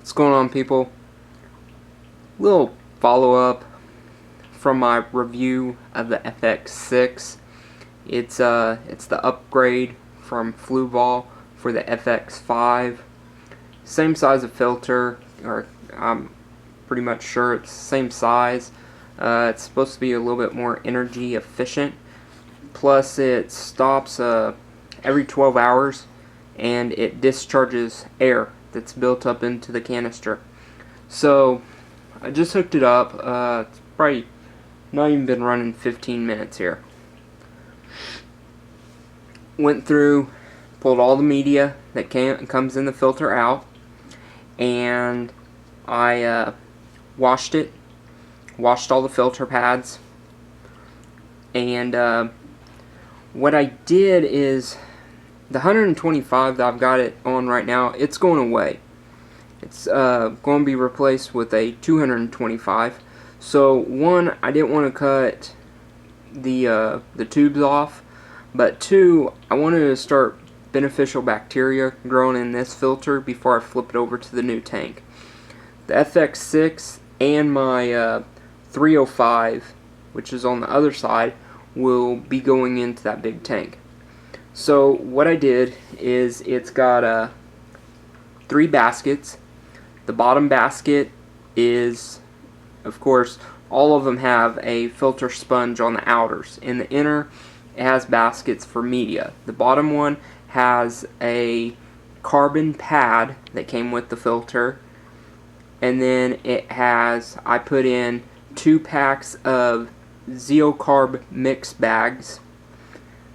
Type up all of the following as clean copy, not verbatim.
What's going on, people? Little follow-up from my review of the FX6. It's the upgrade from Fluval for the FX5. Same size of filter, or I'm pretty much sure it's the same size. It's supposed to be a little bit more energy efficient. Plus, it stops every 12 hours, and it discharges air that's built up into the canister. So I just hooked it up. It's probably not even been running 15 minutes here. Went through, pulled all the media that comes in the filter out, and I washed it. Washed all the filter pads, and what I did is the 125 that I've got it on right now, it's going away. It's going to be replaced with a 225. So one, I didn't want to cut the tubes off, but two, I wanted to start beneficial bacteria growing in this filter before I flip it over to the new tank. The FX6 and my 305, which is on the other side, will be going into that big tank. So what I did is it's got 3 baskets. The bottom basket is, of course, all of them have a filter sponge on the outers. In the inner, it has baskets for media. The bottom one has a carbon pad that came with the filter, and then it has, I put in 2 packs of Zeocarb mix bags.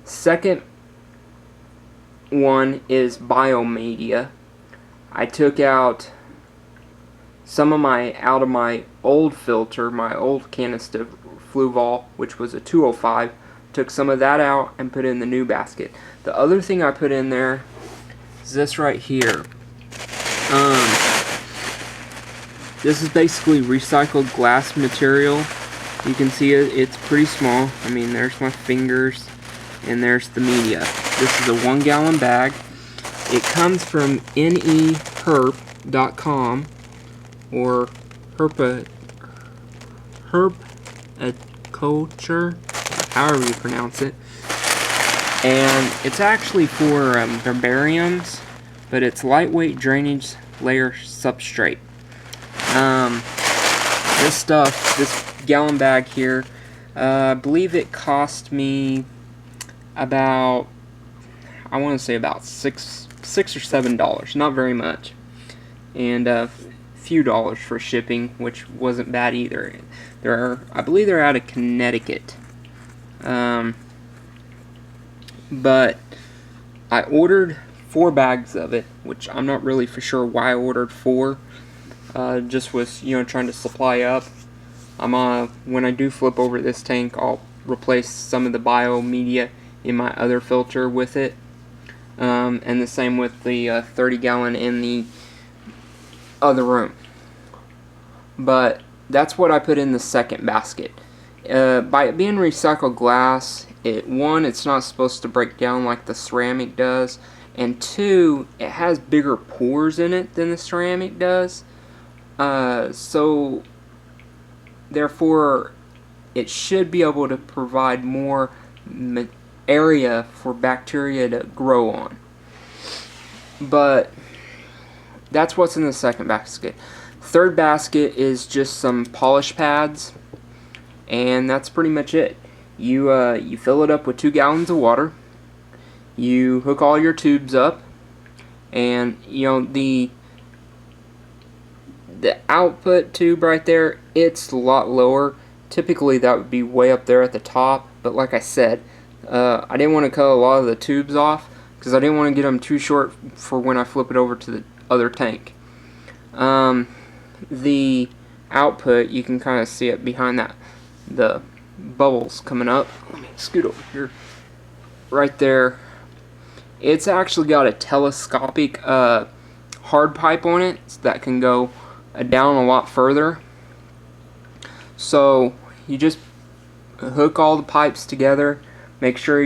Second one is biomedia. I took out some of out of my old filter, my old canister Fluval, which was a 205. Took some of that out and put in the new basket. The other thing I put in there is this right here. This is basically recycled glass material. You can see it's pretty small. I mean, there's my fingers, and there's the media. This is a 1 gallon bag. It comes from neherp.com or herpculture, however you pronounce it. And it's actually for herbariums, but it's lightweight drainage layer substrate. This stuff, this gallon bag here, I believe it cost me about, I want to say about $6 or $7, not very much, and a few dollars for shipping, which wasn't bad either. I believe they're out of Connecticut, but I ordered 4 bags of it, which I'm not really for sure why I ordered 4. Just was, trying to supply up. When I do flip over this tank, I'll replace some of the bio media in my other filter with it, and the same with the 30 gallon in the other room. But that's what I put in the second basket. By it being recycled glass, it's not supposed to break down like the ceramic does, and 2, it has bigger pores in it than the ceramic does. So therefore it should be able to provide more area for bacteria to grow on. But that's what's in the second basket. Third basket is just some polish pads, and that's pretty much it. You fill it up with 2 gallons of water. You hook all your tubes up, and the output tube right there, it's a lot lower. Typically that would be way up there at the top, but like I said, I didn't want to cut a lot of the tubes off because I didn't want to get them too short for when I flip it over to the other tank. The output, you can kind of see it behind the bubbles coming up. Let me scoot over here. Right there, it's actually got a telescopic hard pipe on it that can go down a lot further. So you just hook all the pipes together, make sure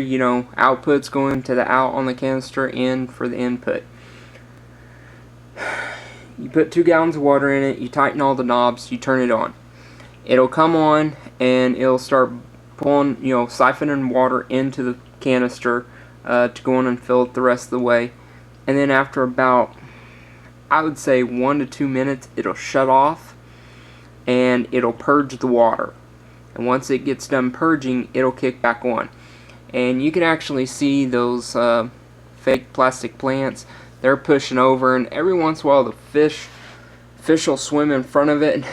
output's going to the out on the canister, in for the input. You put 2 gallons of water in it, you tighten all the knobs, you turn it on. It'll come on and it'll start pulling, siphoning water into the canister to go on and fill it the rest of the way. And then after about, I would say 1 to 2 minutes, it'll shut off and it'll purge the water. And once it gets done purging, it'll kick back on. And you can actually see those fake plastic plants. They're pushing over, and every once in a while the fish will swim in front of it and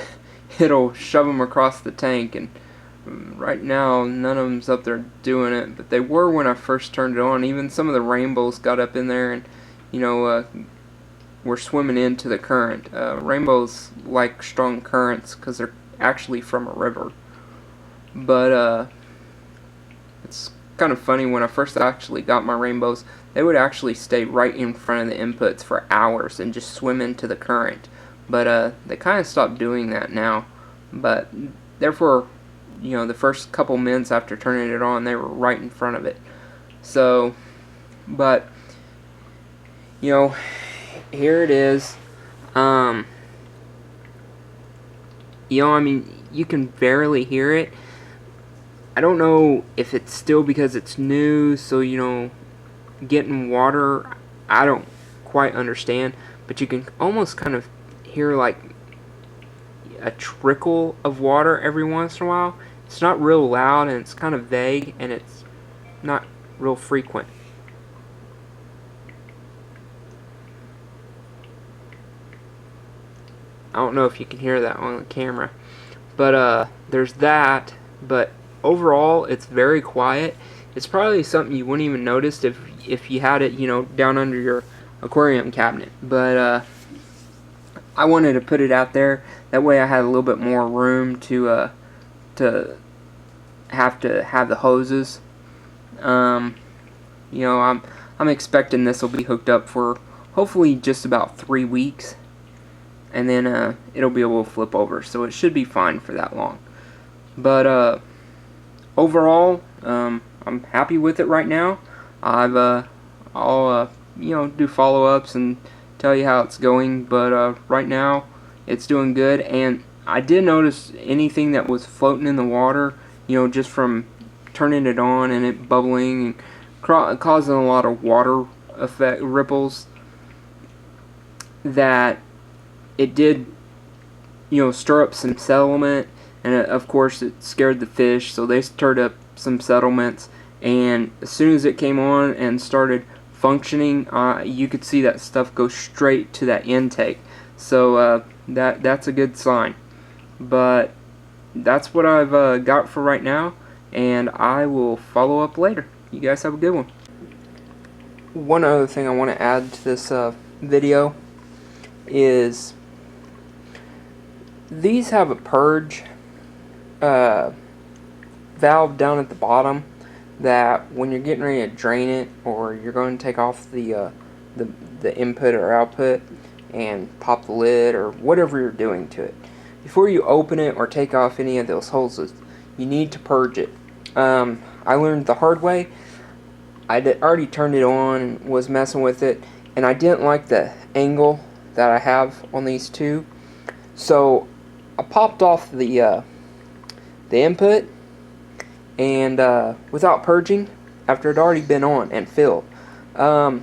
it'll shove them across the tank. And right now none of them's up there doing it, but they were when I first turned it on. Even some of the rainbows got up in there and were swimming into the current. Rainbows like strong currents because they're actually from a river. But it's kind of funny, when I first actually got my rainbows, they would actually stay right in front of the inputs for hours and just swim into the current. But they kind of stopped doing that now. But therefore, the first couple minutes after turning it on, they were right in front of it. So, but here it is. I mean, you can barely hear it. I don't know if it's still because it's new, so getting water, I don't quite understand, but you can almost kind of hear like a trickle of water every once in a while. It's not real loud and it's kind of vague and it's not real frequent. I don't know if you can hear that on the camera, but there's that. But overall, it's very quiet. It's probably something you wouldn't even notice if you had it, down under your aquarium cabinet. But I wanted to put it out there. That way, I had a little bit more room to have the hoses. I'm expecting this will be hooked up for hopefully just about 3 weeks, and then it'll be able to flip over. So it should be fine for that long. But overall, I'm happy with it right now. I'll do follow-ups and tell you how it's going, but right now it's doing good. And I did notice anything that was floating in the water, just from turning it on and it bubbling and causing a lot of water effect ripples, that it did stir up some sediment. And of course it scared the fish, so they stirred up some sediments, and as soon as it came on and started functioning, you could see that stuff go straight to that intake. So that's a good sign. But that's what I've got for right now, and I will follow up later. You guys have a good one. One other thing I want to add to this video is these have a purge valve down at the bottom, that when you're getting ready to drain it, or you're going to take off the input or output and pop the lid or whatever you're doing to it, before you open it or take off any of those hoses, you need to purge it. I learned the hard way. I already turned it on and was messing with it, and I didn't like the angle that I have on these two, so I popped off the input, and without purging, after it had already been on and filled, I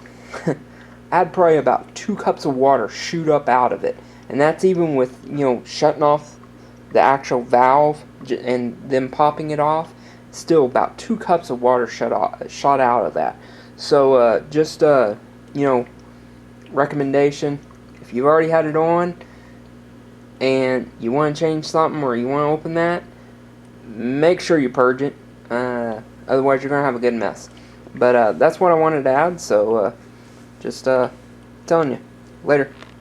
had probably about 2 cups of water shoot up out of it, and that's even with shutting off the actual valve and then popping it off. Still about 2 cups of water shot out of that. So just recommendation, if you've already had it on and you want to change something, or you want to open that, make sure you purge it. Otherwise you're going to have a good mess. But that's what I wanted to add, so just telling you. Later.